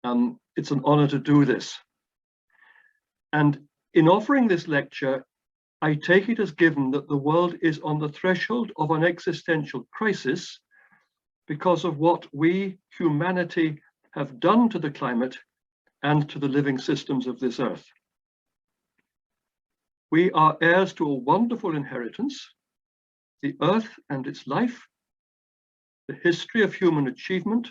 It's an honor to do this. And in offering this lecture, I take it as given that the world is on the threshold of an existential crisis because of what we, humanity, have done to the climate and to the living systems of this earth. We are heirs to a wonderful inheritance, the earth and its life, the history of human achievement,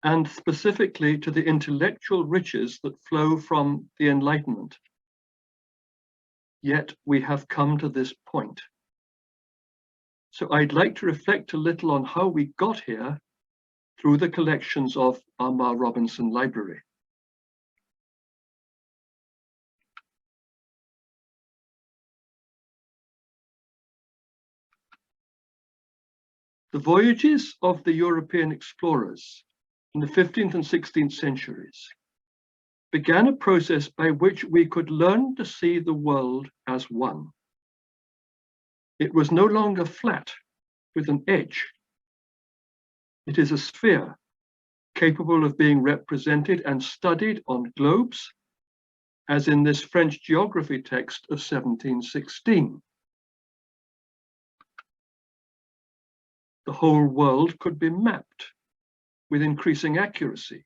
and specifically to the intellectual riches that flow from the Enlightenment. Yet we have come to this point. So I'd like to reflect a little on how we got here through the collections of Armagh Robinson Library. The voyages of the European explorers in the 15th and 16th centuries began a process by which we could learn to see the world as one. It was no longer flat with an edge. It is a sphere capable of being represented and studied on globes, as in this French geography text of 1716. The whole world could be mapped with increasing accuracy.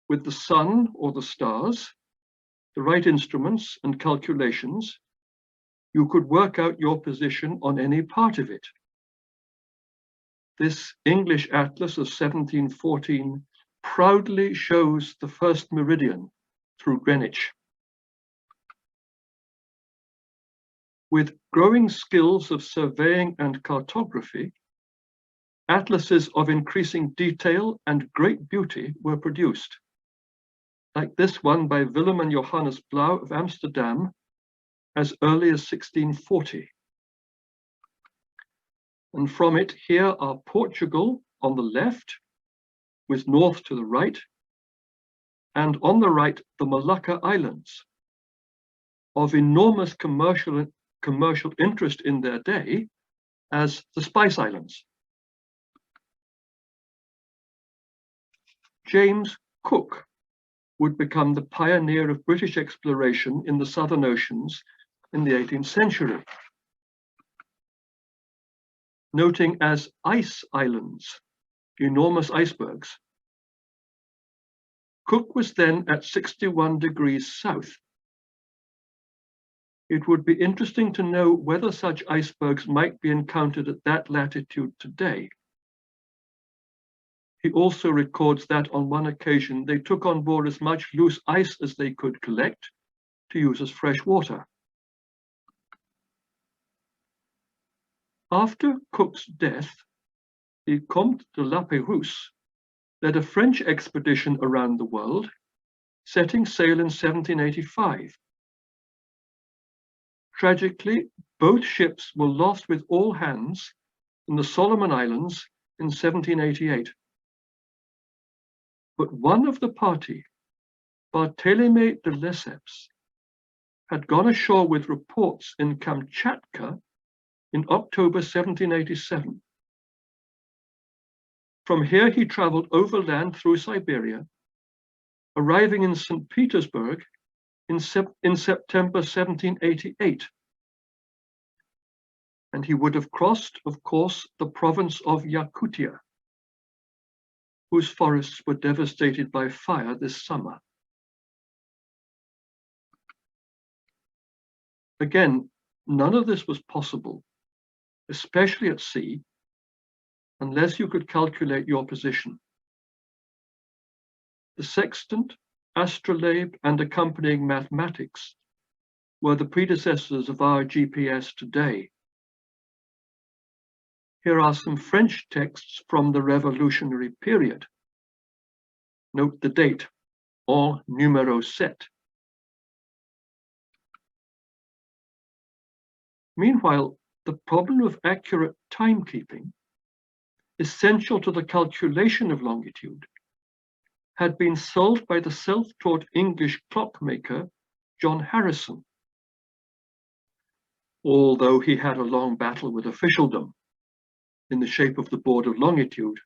With the sun or the stars, the right instruments and calculations, you could work out your position on any part of it. This English atlas of 1714 proudly shows the first meridian through Greenwich. With growing skills of surveying and cartography, atlases of increasing detail and great beauty were produced, like this one by Willem and Johannes Blau of Amsterdam as early as 1640. And from it, here are Portugal on the left, with north to the right, and on the right, the Molucca Islands, of enormous commercial interest in their day as the Spice Islands. James Cook would become the pioneer of British exploration in the Southern Oceans in the 18th century, noting as ice islands enormous icebergs. Cook was then at 61 degrees south. It would be interesting to know whether such icebergs might be encountered at that latitude today. He also records that on one occasion they took on board as much loose ice as they could collect to use as fresh water. After Cook's death, the Comte de La Pérouse led a French expedition around the world, setting sail in 1785. Tragically, both ships were lost with all hands in the Solomon Islands in 1788. But one of the party, Barthélemy de Lesseps, had gone ashore with reports in Kamchatka in October 1787. From here he traveled overland through Siberia, arriving in St. Petersburg in September 1788. And he would have crossed, of course, the province of Yakutia, whose forests were devastated by fire this summer. Again, none of this was possible, especially at sea, unless you could calculate your position. The sextant, astrolabe, and accompanying mathematics were the predecessors of our GPS today. Here are some French texts from the revolutionary period. Note the date, en numéro 7. Meanwhile, the problem of accurate timekeeping, essential to the calculation of longitude, had been solved by the self-taught English clockmaker John Harrison, although he had a long battle with officialdom in the shape of the Board of Longitude,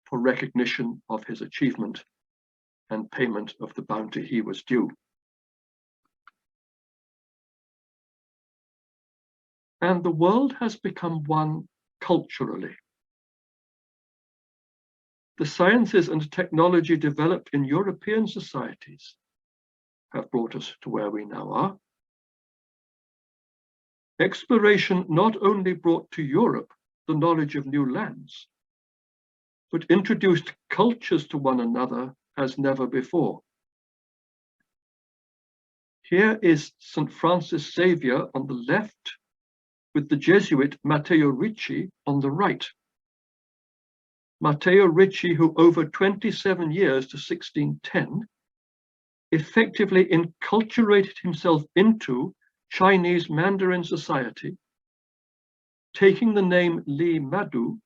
for recognition of his achievement and payment of the bounty he was due. And the world has become one culturally. The sciences and technology developed in European societies have brought us to where we now are. Exploration not only brought to Europe the knowledge of new lands, but introduced cultures to one another as never before. Here is St. Francis Xavier on the left, with the Jesuit Matteo Ricci on the right. Matteo Ricci, who over 27 years to 1610, effectively enculturated himself into Chinese Mandarin society, taking the name Li Madu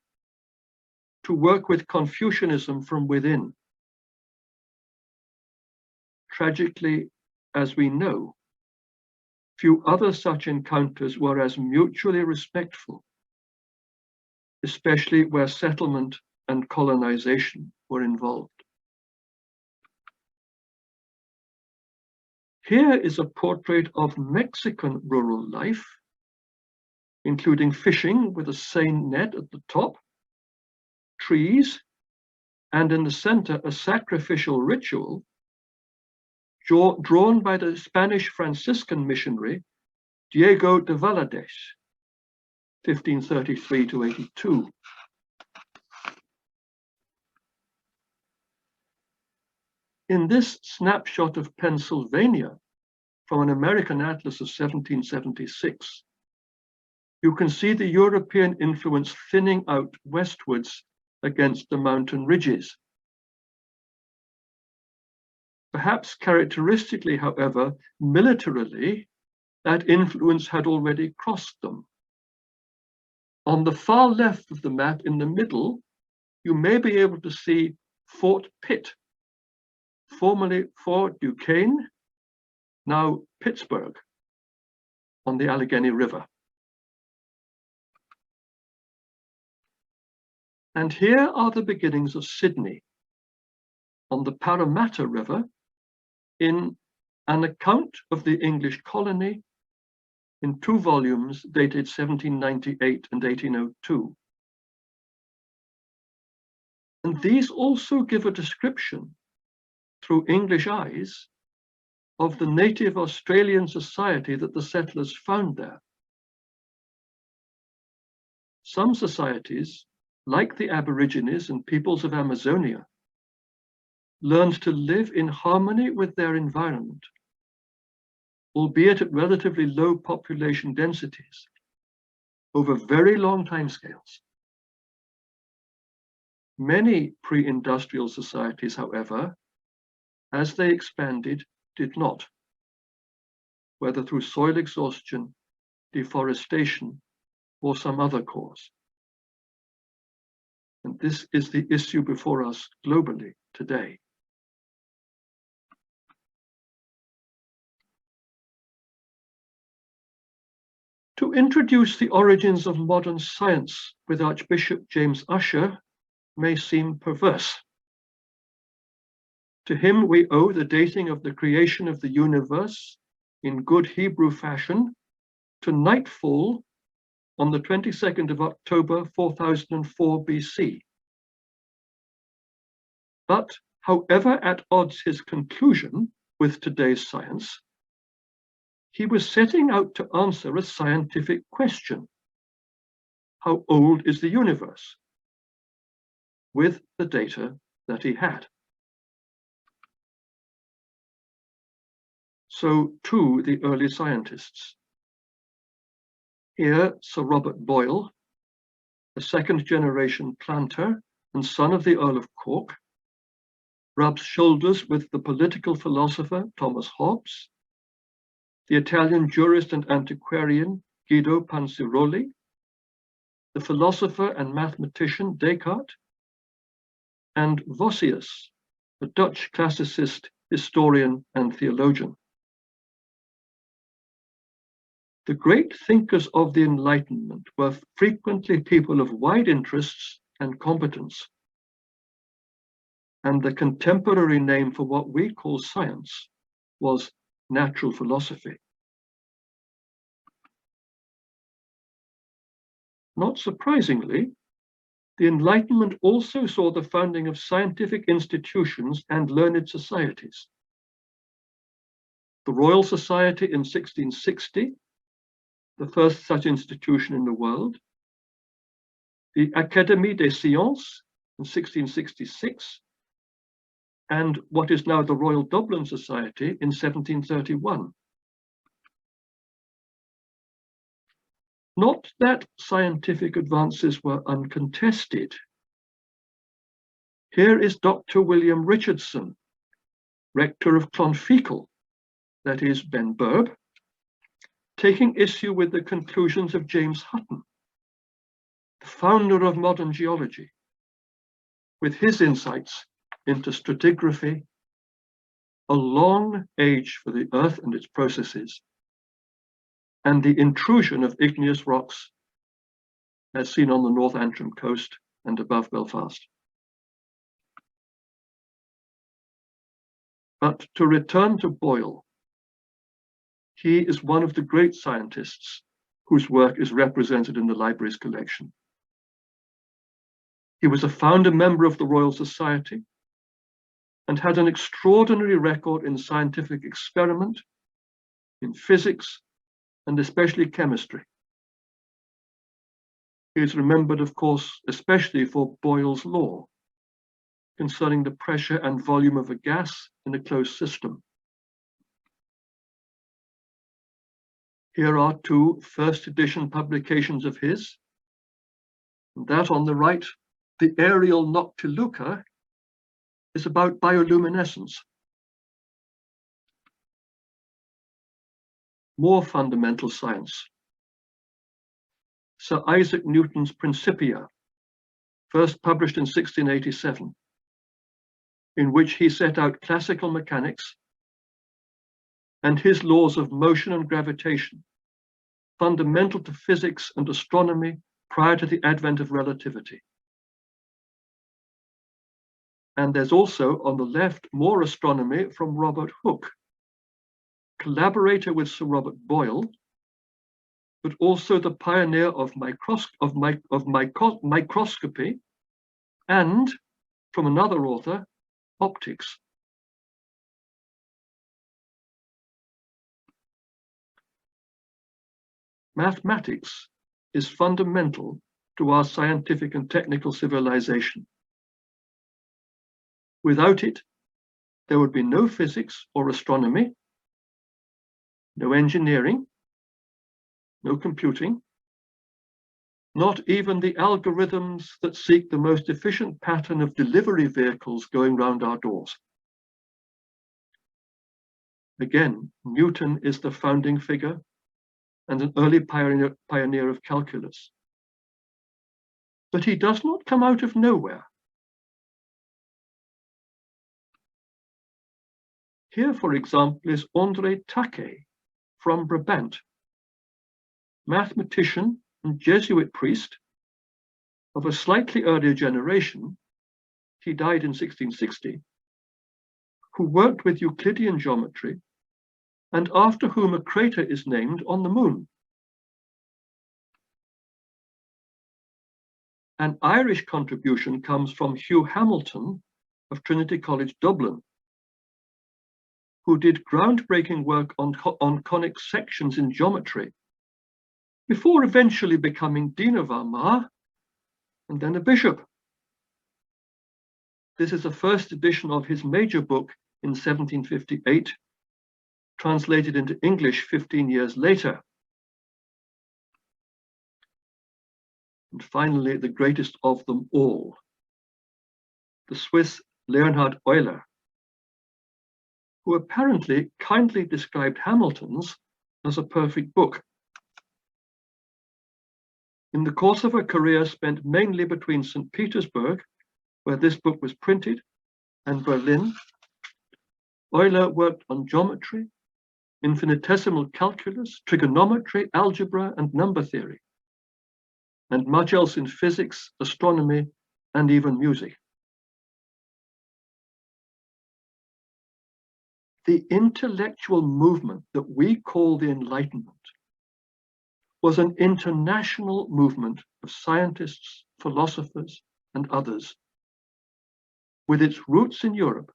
to work with Confucianism from within. Tragically, as we know, few other such encounters were as mutually respectful, especially where settlement and colonization were involved. Here is a portrait of Mexican rural life, including fishing with a seine net at the top, trees, and in the center a sacrificial ritual drawn by the Spanish Franciscan missionary Diego de Valadez, 1533 to 82. In this snapshot of Pennsylvania from an American atlas of 1776, you can see the European influence thinning out westwards against the mountain ridges. Perhaps characteristically, however, militarily, that influence had already crossed them. On the far left of the map in the middle, you may be able to see Fort Pitt, formerly Fort Duquesne, now Pittsburgh, on the Allegheny River. And here are the beginnings of Sydney, on the Parramatta River, in an account of the English colony in 2 volumes dated 1798 and 1802. And these also give a description through English eyes of the native Australian society that the settlers found there. Some societies, like the Aborigines and peoples of Amazonia, learned to live in harmony with their environment, albeit at relatively low population densities, over very long timescales. Many pre-industrial societies, however, as they expanded, did not, whether through soil exhaustion, deforestation, or some other cause. And this is the issue before us globally today. To introduce the origins of modern science with Archbishop James Ussher may seem perverse. To him we owe the dating of the creation of the universe in good Hebrew fashion to nightfall on the 22nd of October 4004 BC. But however at odds his conclusion with today's science, he was setting out to answer a scientific question. How old is the universe? With the data that he had. So too the early scientists. Here, Sir Robert Boyle, a second-generation planter and son of the Earl of Cork, rubs shoulders with the political philosopher Thomas Hobbes, the Italian jurist and antiquarian Guido Pansiroli, the philosopher and mathematician Descartes, and Vossius, a Dutch classicist, historian, and theologian. The great thinkers of the Enlightenment were frequently people of wide interests and competence, and the contemporary name for what we call science was natural philosophy. Not surprisingly, the Enlightenment also saw the founding of scientific institutions and learned societies. The Royal Society in 1660, the first such institution in the world, the Académie des Sciences in 1666, and what is now the Royal Dublin Society in 1731. Not that scientific advances were uncontested. Here is Dr. William Richardson, rector of Clonfecal, that is Benburb, taking issue with the conclusions of James Hutton, the founder of modern geology, with his insights into stratigraphy, a long age for the Earth and its processes, and the intrusion of igneous rocks as seen on the North Antrim coast and above Belfast. But to return to Boyle, he is one of the great scientists whose work is represented in the library's collection. He was a founder member of the Royal Society and had an extraordinary record in scientific experiment, in physics, and especially chemistry. He is remembered, of course, especially for Boyle's law concerning the pressure and volume of a gas in a closed system. Here are two first edition publications of his. And that on the right, the aerial Noctiluca, is about bioluminescence. More fundamental science. Sir Isaac Newton's Principia, first published in 1687, in which he set out classical mechanics and his laws of motion and gravitation, fundamental to physics and astronomy prior to the advent of relativity. And there's also, on the left, more astronomy from Robert Hooke, collaborator with Sir Robert Boyle, but also the pioneer of microscopy, and, from another author, optics. Mathematics is fundamental to our scientific and technical civilization. Without it, there would be no physics or astronomy, no engineering, no computing, not even the algorithms that seek the most efficient pattern of delivery vehicles going round our doors. Again, Newton is the founding figure and an early pioneer of calculus. But he does not come out of nowhere. Here, for example, is André Taquet from Brabant, mathematician and Jesuit priest of a slightly earlier generation. He died in 1660, who worked with Euclidean geometry and after whom a crater is named on the moon. An Irish contribution comes from Hugh Hamilton of Trinity College, Dublin, who did groundbreaking work on conic sections in geometry, before eventually becoming Dean of Armagh and then a bishop. This is a first edition of his major book in 1758, translated into English 15 years later. And finally, the greatest of them all, the Swiss Leonhard Euler, who apparently kindly described Hamilton's as a perfect book. In the course of her career spent mainly between St. Petersburg, where this book was printed, and Berlin, Euler worked on geometry, infinitesimal calculus, trigonometry, algebra, and number theory, and much else in physics, astronomy, and even music. the intellectual movement that we call the Enlightenment was an international movement of scientists, philosophers, and others, with its roots in Europe,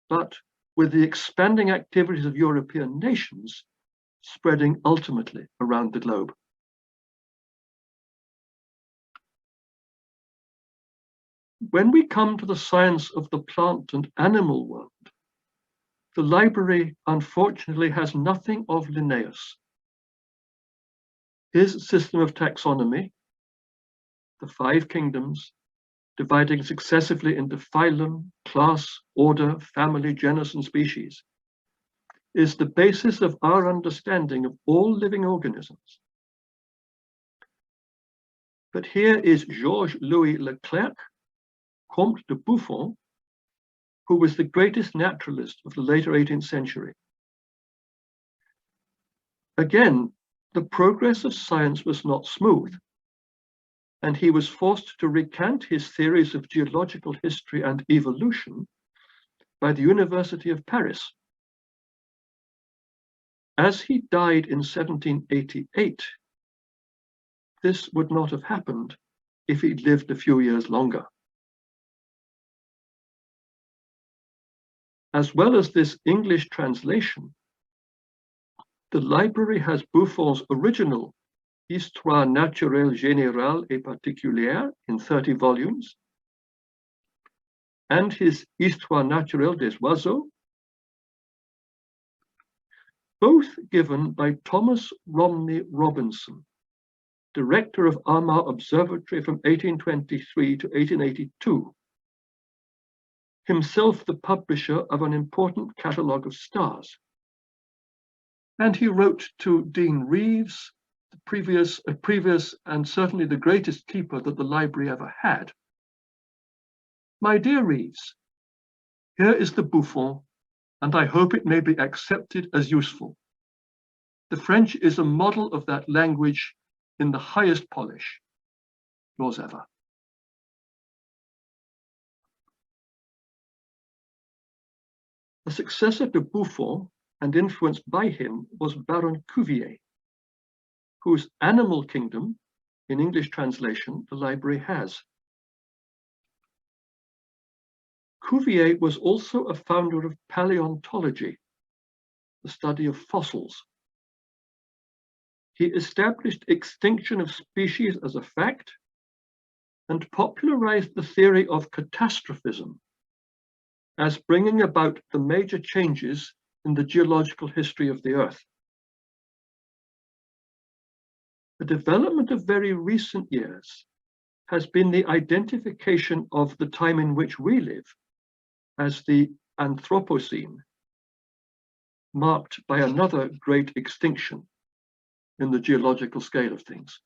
but with the expanding activities of European nations spreading ultimately around the globe. When we come to the science of the plant and animal world, the library unfortunately has nothing of Linnaeus. His system of taxonomy, the 5 kingdoms, dividing successively into phylum, class, order, family, genus, and species, is the basis of our understanding of all living organisms. But here is Georges Louis Leclerc, Comte de Buffon, who was the greatest naturalist of the later 18th century. Again, the progress of science was not smooth, and he was forced to recant his theories of geological history and evolution by the University of Paris. As he died in 1788, this would not have happened if he'd lived a few years longer. As well as this English translation, the library has Buffon's original Histoire naturelle générale et particulière in 30 volumes, and his Histoire naturelle des oiseaux, both given by Thomas Romney Robinson, director of Armagh Observatory from 1823 to 1882, himself the publisher of an important catalogue of stars. And he wrote to Dean Reeves, the previous and certainly the greatest keeper that the library ever had. My dear Reeves, here is the Buffon, and I hope it may be accepted as useful. The French is a model of that language in the highest polish. Yours ever. A successor to Buffon and influenced by him was Baron Cuvier, whose Animal Kingdom, in English translation, the library has. Cuvier was also a founder of paleontology, the study of fossils. He established extinction of species as a fact and popularized the theory of catastrophism as bringing about the major changes in the geological history of the Earth. The development of very recent years has been the identification of the time in which we live as the Anthropocene, marked by another great extinction in the geological scale of things.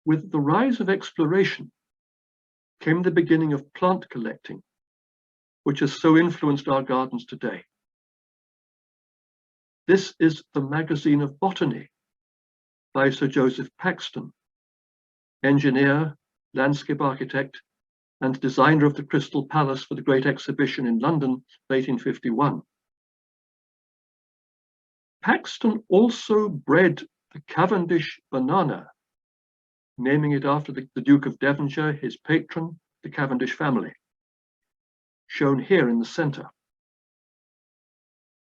With the rise of exploration came the beginning of plant collecting, which has so influenced our gardens today. This is the Magazine of Botany by Sir Joseph Paxton, engineer, landscape architect, and designer of the Crystal Palace for the Great Exhibition in London, 1851. Paxton also bred the Cavendish banana, naming it after the Duke of Devonshire, his patron, the Cavendish family, shown here in the center.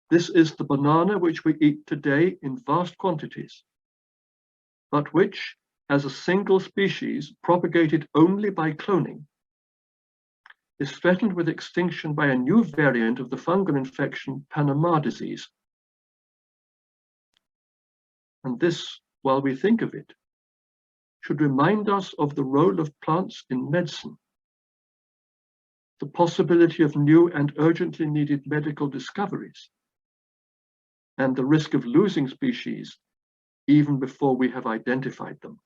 This is the banana which we eat today in vast quantities, but which, as a single species propagated only by cloning, is threatened with extinction by a new variant of the fungal infection Panama disease. And this, while we think of it, should remind us of the role of plants in medicine, the possibility of new and urgently needed medical discoveries, and the risk of losing species even before we have identified them.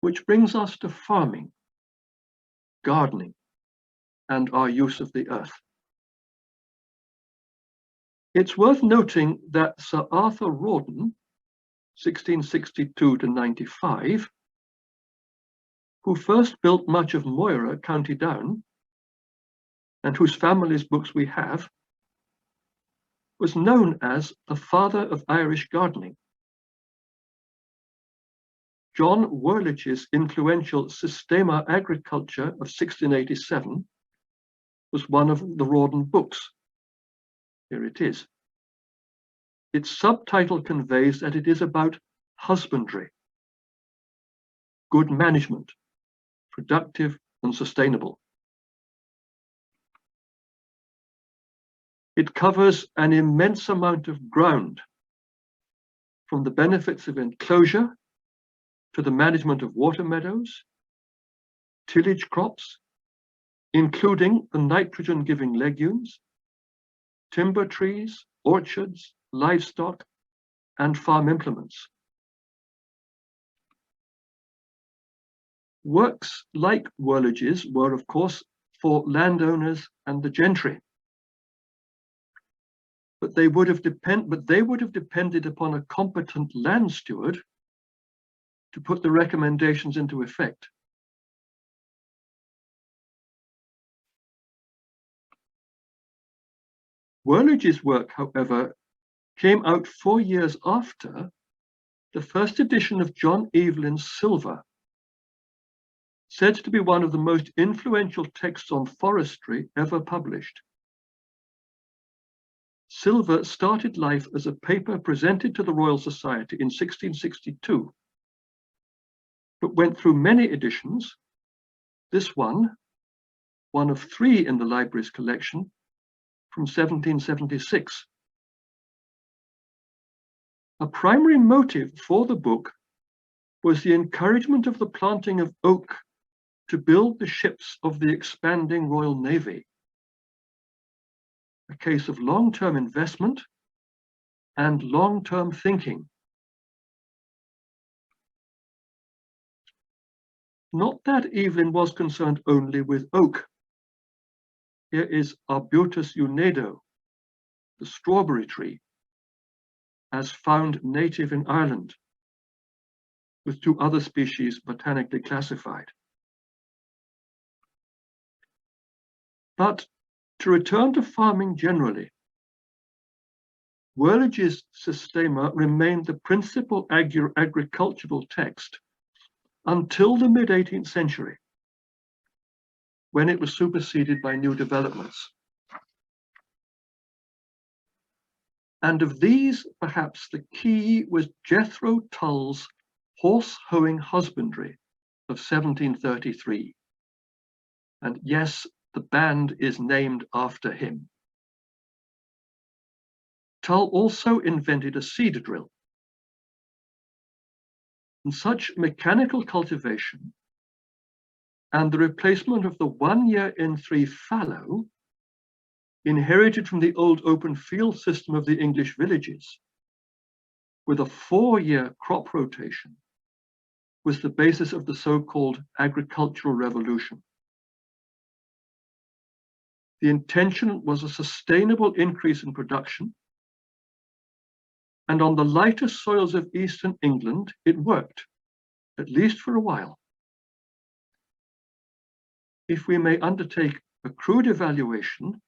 Which brings us to farming, gardening, and our use of the earth. It's worth noting that Sir Arthur Rawdon, 1662 to 95, who first built much of Moira, County Down, and whose family's books we have, was known as the father of Irish gardening. John Whirlich's influential Systema Agriculture of 1687 was one of the Rawdon books. Here it is. Its subtitle conveys that it is about husbandry, good management, productive and sustainable. It covers an immense amount of ground, from the benefits of enclosure to the management of water meadows, tillage crops, including the nitrogen-giving legumes, timber trees, orchards, livestock, and farm implements. Works like Whirlich's were, of course, for landowners and the gentry, but they would have depended upon a competent land steward to put the recommendations into effect. Whirlich's work, however, came out 4 years after the first edition of John Evelyn's Silver, said to be one of the most influential texts on forestry ever published. Silver started life as a paper presented to the Royal Society in 1662, but went through many editions. This one of 3 in the library's collection, from 1776. A primary motive for the book was the encouragement of the planting of oak to build the ships of the expanding Royal Navy, a case of long-term investment and long-term thinking. Not that Evelyn was concerned only with oak. Here is Arbutus unedo, the strawberry tree, as found native in Ireland, with 2 other species botanically classified. But to return to farming generally, Whirlich's Systema remained the principal agricultural text until the mid-18th century, when it was superseded by new developments. And of these, perhaps the key was Jethro Tull's Horse-Hoeing Husbandry of 1733. And yes, the band is named after him. Tull also invented a seed drill. And such mechanical cultivation and the replacement of the 1 year in 3 fallow, inherited from the old open field system of the English villages, with a 4-year crop rotation, was the basis of the so-called agricultural revolution. The intention was a sustainable increase in production, and on the lighter soils of eastern England, it worked, at least for a while. If we may undertake a crude evaluation,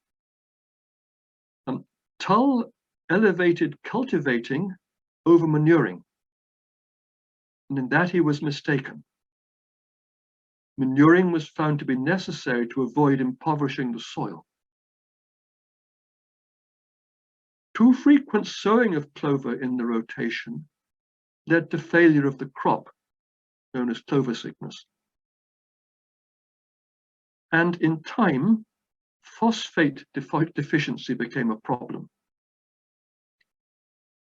Tull elevated cultivating over manuring, and in that he was mistaken. Manuring was found to be necessary to avoid impoverishing the soil. Too frequent sowing of clover in the rotation led to failure of the crop, known as clover sickness. And in time, phosphate deficiency became a problem.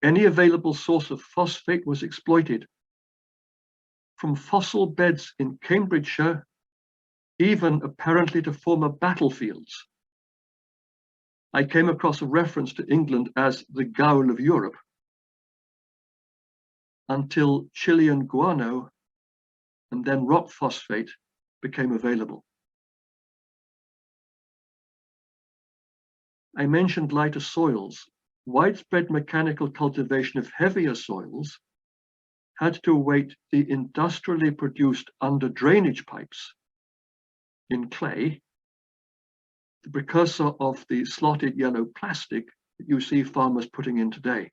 Any available source of phosphate was exploited, from fossil beds in Cambridgeshire, even apparently to former battlefields. I came across a reference to England as the Gaul of Europe, until Chilean guano and then rock phosphate became available. I mentioned lighter soils. Widespread mechanical cultivation of heavier soils had to await the industrially produced under drainage pipes in clay, the precursor of the slotted yellow plastic that you see farmers putting in today.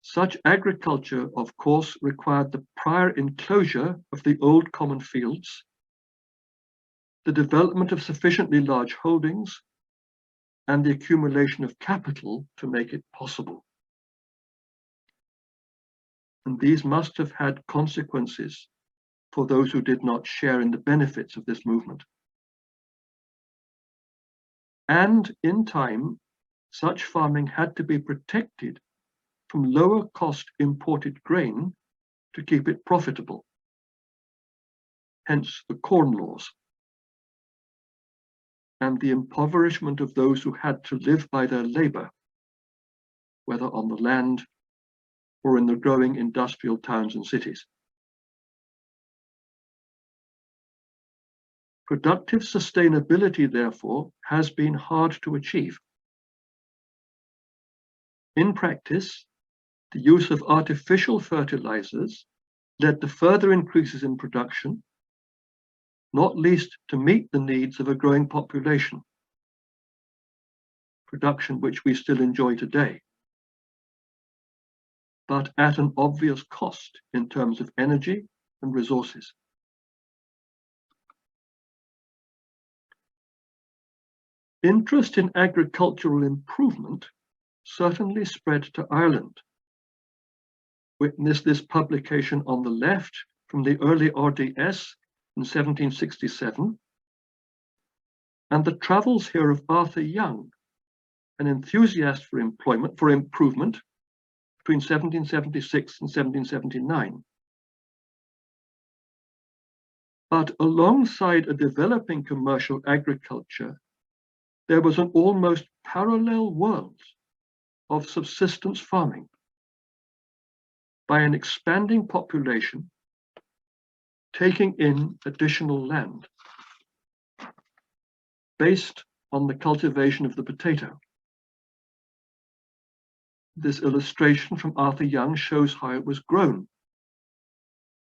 Such agriculture, of course, required the prior enclosure of the old common fields, the development of sufficiently large holdings, and the accumulation of capital to make it possible. And these must have had consequences for those who did not share in the benefits of this movement. And in time, such farming had to be protected from lower cost imported grain to keep it profitable. Hence the Corn Laws and the impoverishment of those who had to live by their labor, whether on the land or in the growing industrial towns and cities. Productive sustainability, therefore, has been hard to achieve. In practice, the use of artificial fertilizers led to further increases in production, not least to meet the needs of a growing population, production which we still enjoy today, but at an obvious cost in terms of energy and resources. Interest in agricultural improvement certainly spread to Ireland. Witness this publication on the left from the early RDS in 1767, and the travels here of Arthur Young, an enthusiast for improvement between 1776 and 1779. But alongside a developing commercial agriculture, there was an almost parallel world of subsistence farming by an expanding population taking in additional land based on the cultivation of the potato. This illustration from Arthur Young shows how it was grown.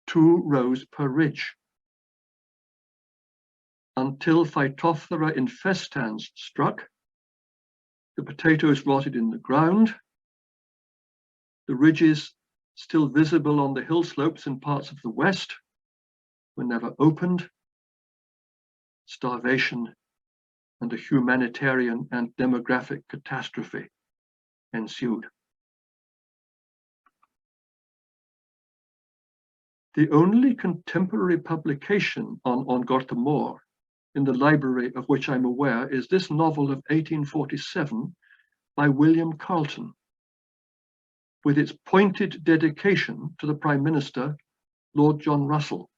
2 rows per ridge, until Phytophthora infestans struck. The potatoes rotted in the ground. The ridges, still visible on the hill slopes in parts of the west, were never opened. Starvation and a humanitarian and demographic catastrophe ensued. The only contemporary publication on Gorta Mór in the library of which I'm aware is this novel of 1847 by William Carleton, with its pointed dedication to the Prime Minister, Lord John Russell.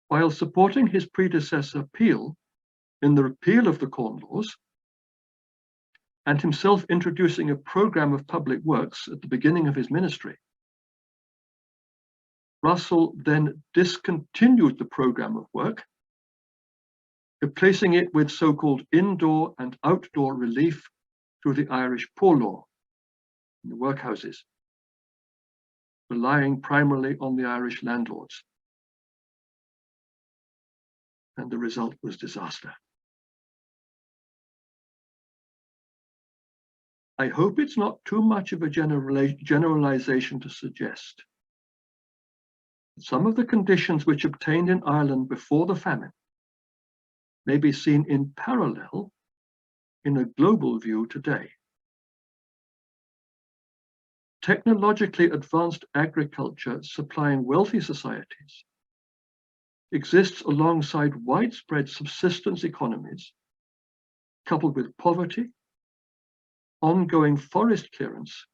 While supporting his predecessor Peel in the repeal of the Corn Laws, and himself introducing a programme of public works at the beginning of his ministry, Russell then discontinued the programme of work, replacing it with so-called indoor and outdoor relief through the Irish Poor Law in the workhouses, relying primarily on the Irish landlords. And the result was disaster. I hope it's not too much of a generalization to suggest that some of the conditions which obtained in Ireland before the famine may be seen in parallel in a global view today. Technologically advanced agriculture supplying wealthy societies exists alongside widespread subsistence economies, coupled with poverty, ongoing forest clearance,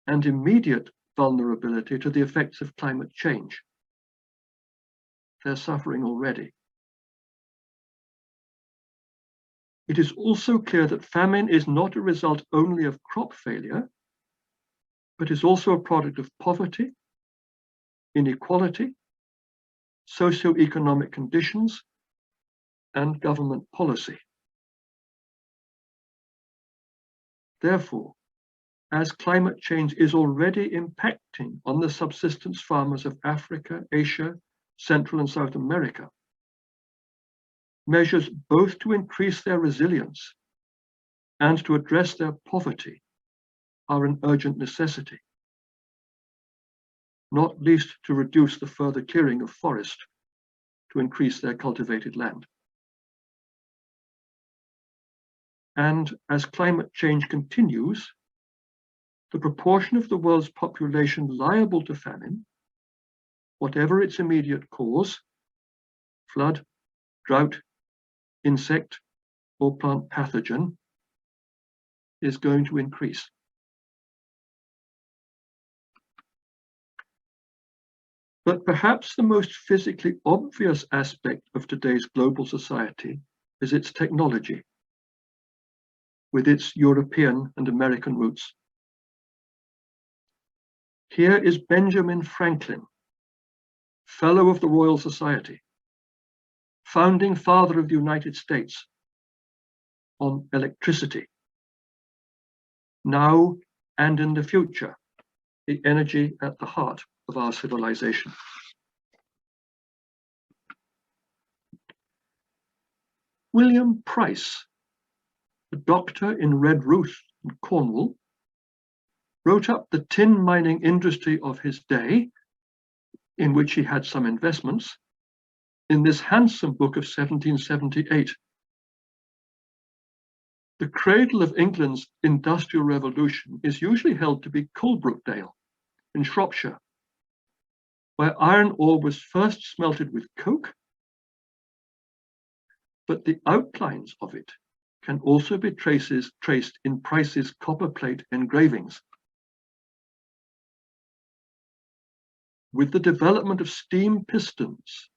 and immediate vulnerability to the effects of climate change. They're suffering already. It is also clear that famine is not a result only of crop failure, but is also a product of poverty, inequality, socio-economic conditions, and government policy. Therefore, as climate change is already impacting on the subsistence farmers of Africa, Asia, Central and South America, measures both to increase their resilience and to address their poverty are an urgent necessity, not least to reduce the further clearing of forest to increase their cultivated land. And as climate change continues, the proportion of the world's population liable to famine, whatever its immediate cause, flood, drought, insect, or plant pathogen, is going to increase. But perhaps the most physically obvious aspect of today's global society is its technology, with its European and American roots. Here is Benjamin Franklin, Fellow of the Royal Society, founding father of the United States, on electricity. Now and in the future, the energy at the heart of our civilization. William Price, a doctor in Redruth in Cornwall, wrote up the tin mining industry of his day, in which he had some investments, in this handsome book of 1778. The cradle of England's industrial revolution is usually held to be Coalbrookdale in Shropshire, where iron ore was first smelted with coke, but the outlines of it can also be traced in Price's copperplate engravings. With the development of steam pistons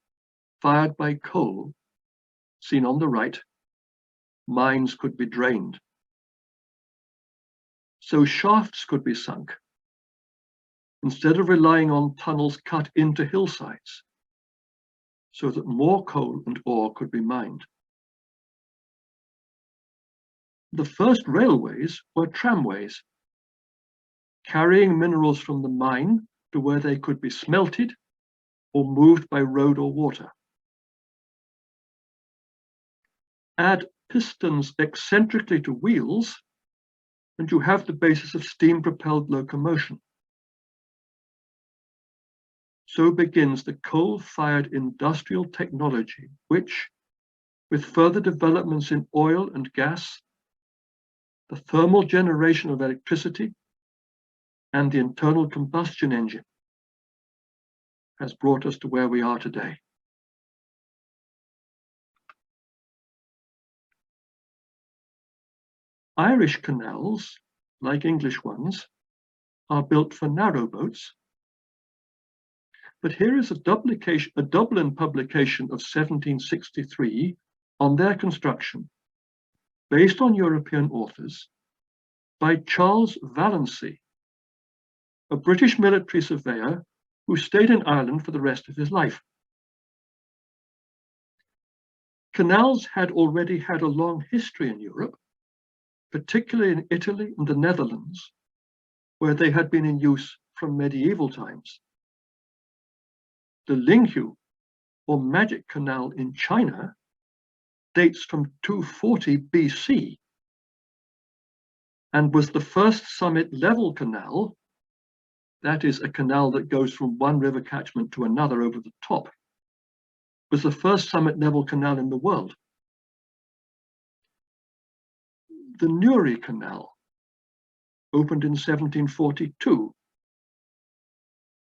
fired by coal, seen on the right, mines could be drained. So shafts could be sunk, instead of relying on tunnels cut into hillsides, so that more coal and ore could be mined. The first railways were tramways, carrying minerals from the mine to where they could be smelted or moved by road or water. Add pistons eccentrically to wheels, and you have the basis of steam-propelled locomotion. So begins the coal-fired industrial technology, which, with further developments in oil and gas, the thermal generation of electricity, and the internal combustion engine, has brought us to where we are today. Irish canals, like English ones, are built for narrow boats. But here is a Dublin publication of 1763 on their construction, based on European authors, by Charles Vallancey, a British military surveyor who stayed in Ireland for the rest of his life. Canals had already had a long history in Europe, particularly in Italy and the Netherlands, where they had been in use from medieval times. The Linghu, or Magic Canal in China, dates from 240 BC and was the first summit level canal, that is, a canal that goes from one river catchment to another over the top, was the first summit level canal in the world. The Newry Canal opened in 1742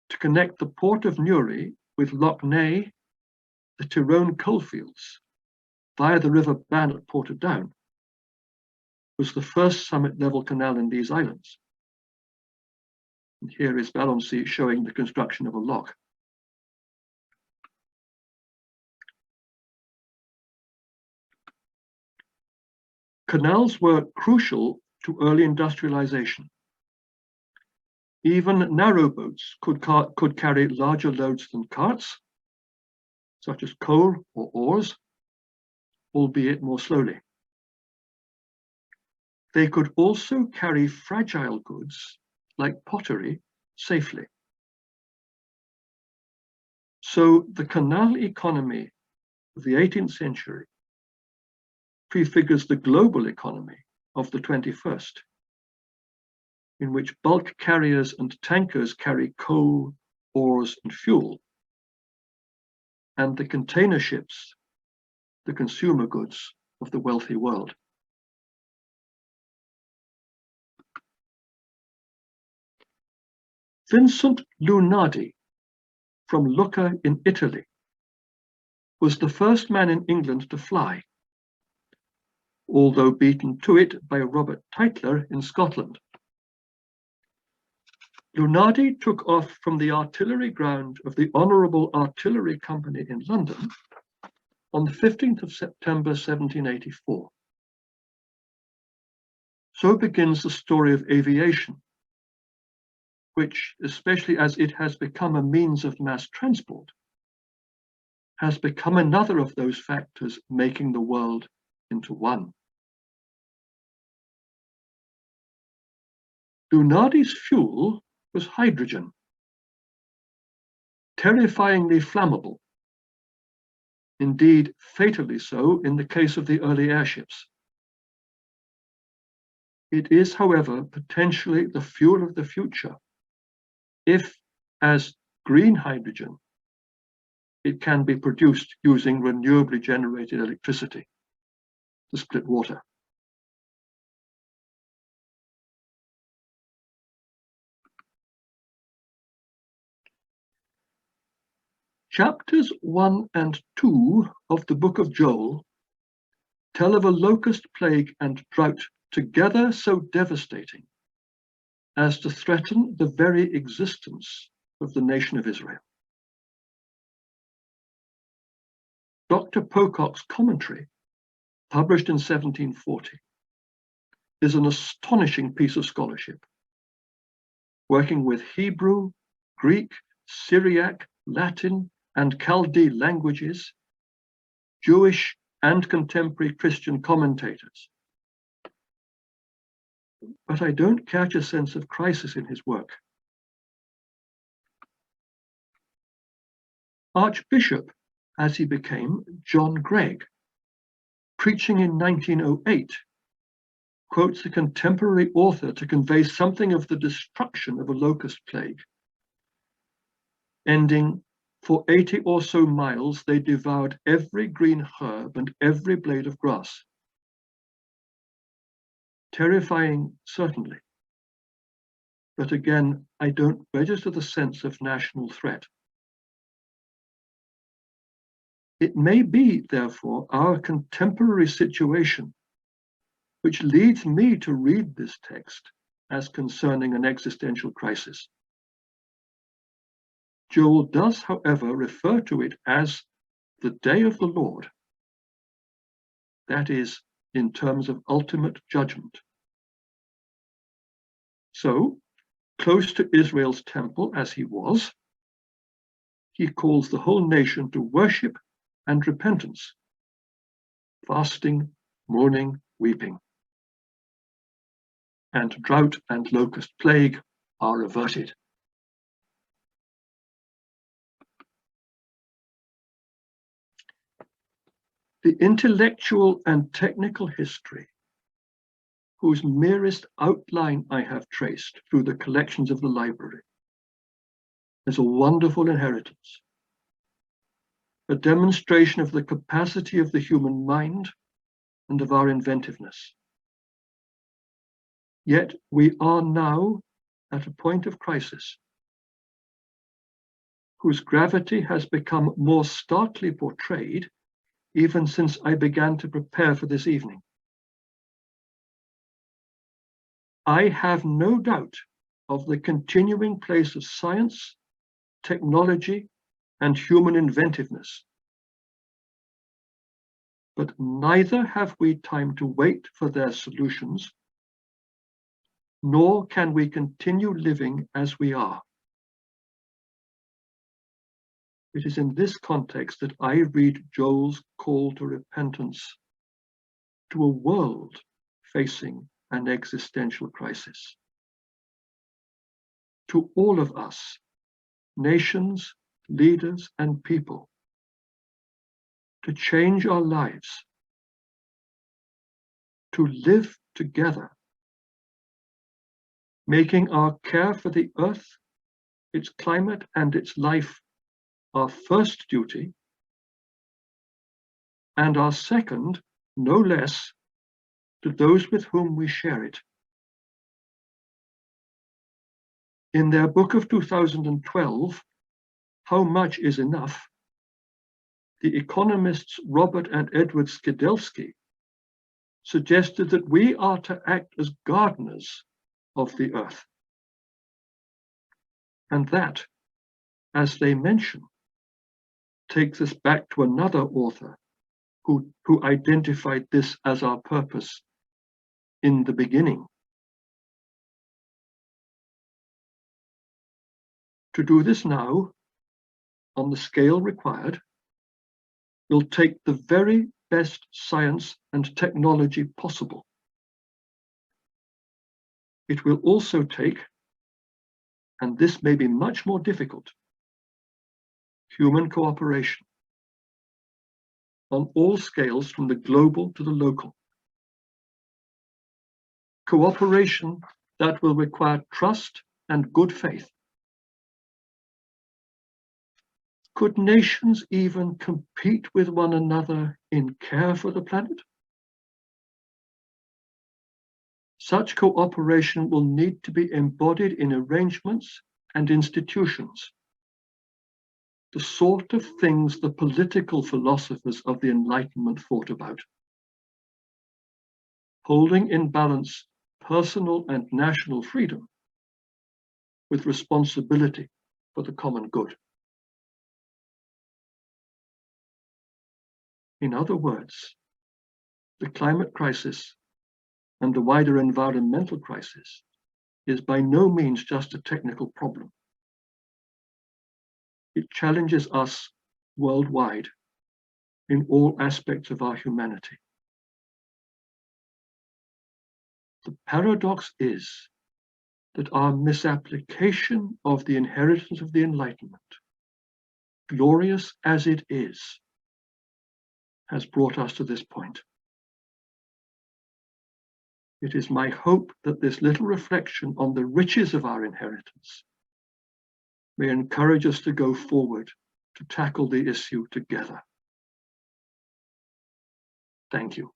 to connect the port of Newry with Lough Neagh, the Tyrone coalfields, via the River Bann at Portadown, was the first summit level canal in these islands. And here is Vallancey showing the construction of a lock. Canals were crucial to early industrialization. Even narrow boats could carry larger loads than carts, such as coal or ores, albeit more slowly. they could also carry fragile goods like pottery safely. So the canal economy of the 18th century prefigures the global economy of the 21st, in which bulk carriers and tankers carry coal, ores, and fuel, and the container ships, the consumer goods of the wealthy world. Vincent Lunardi from Lucca in Italy was the first man in England to fly, although beaten to it by Robert Tytler in Scotland. Lunardi took off from the artillery ground of the Honourable Artillery Company in London on the 15th of September 1784. So begins the story of aviation, which, especially as it has become a means of mass transport, has become another of those factors making the world into one. Lunardi's fuel was hydrogen, terrifyingly flammable, indeed fatally so in the case of the early airships. It is, however, potentially the fuel of the future, if, as green hydrogen, it can be produced using renewably generated electricity to split water. Chapters 1 and 2 of the book of Joel tell of a locust plague and drought together so devastating as to threaten the very existence of the nation of Israel. Dr. Pocock's commentary, published in 1740, is an astonishing piece of scholarship, working with Hebrew, Greek, Syriac, Latin, and Chaldee languages, Jewish and contemporary Christian commentators. But I don't catch a sense of crisis in his work. Archbishop, as he became, John Gregg, preaching in 1908, quotes a contemporary author to convey something of the destruction of a locust plague, ending, "For 80 or so miles they devoured every green herb and every blade of grass." Terrifying, certainly. But again, I don't register the sense of national threat. It may be, therefore, our contemporary situation which leads me to read this text as concerning an existential crisis. Joel does, however, refer to it as the day of the Lord, that is, in terms of ultimate judgment. So, close to Israel's temple as he was, he calls the whole nation to worship and repentance, fasting, mourning, weeping. And drought and locust plague are averted. The intellectual and technical history, whose merest outline I have traced through the collections of the library, is a wonderful inheritance, a demonstration of the capacity of the human mind and of our inventiveness. Yet we are now at a point of crisis, whose gravity has become more starkly portrayed even since I began to prepare for this evening. I have no doubt of the continuing place of science, technology, and human inventiveness. But neither have we time to wait for their solutions, nor can we continue living as we are. It is in this context that I read Joel's call to repentance to a world facing an existential crisis. To all of us, nations, leaders, and people, to change our lives, to live together, making our care for the earth, its climate, and its life our first duty, and our second, no less, to those with whom we share it. In their book of 2012, How Much is Enough?, the economists Robert and Edward Skidelsky suggested that we are to act as gardeners of the earth. And that, as they mention, takes us back to another author who identified this as our purpose in the beginning. To do this now, on the scale required, will take the very best science and technology possible. It will also take, and this may be much more difficult, human cooperation on all scales from the global to the local. Cooperation that will require trust and good faith. Could nations even compete with one another in care for the planet? Such cooperation will need to be embodied in arrangements and institutions, the sort of things the political philosophers of the Enlightenment thought about, holding in balance personal and national freedom with responsibility for the common good. In other words, the climate crisis and the wider environmental crisis is by no means just a technical problem. It challenges us worldwide in all aspects of our humanity. The paradox is that our misapplication of the inheritance of the Enlightenment, glorious as it is, has brought us to this point. It is my hope that this little reflection on the riches of our inheritance may encourage us to go forward to tackle the issue together. Thank you.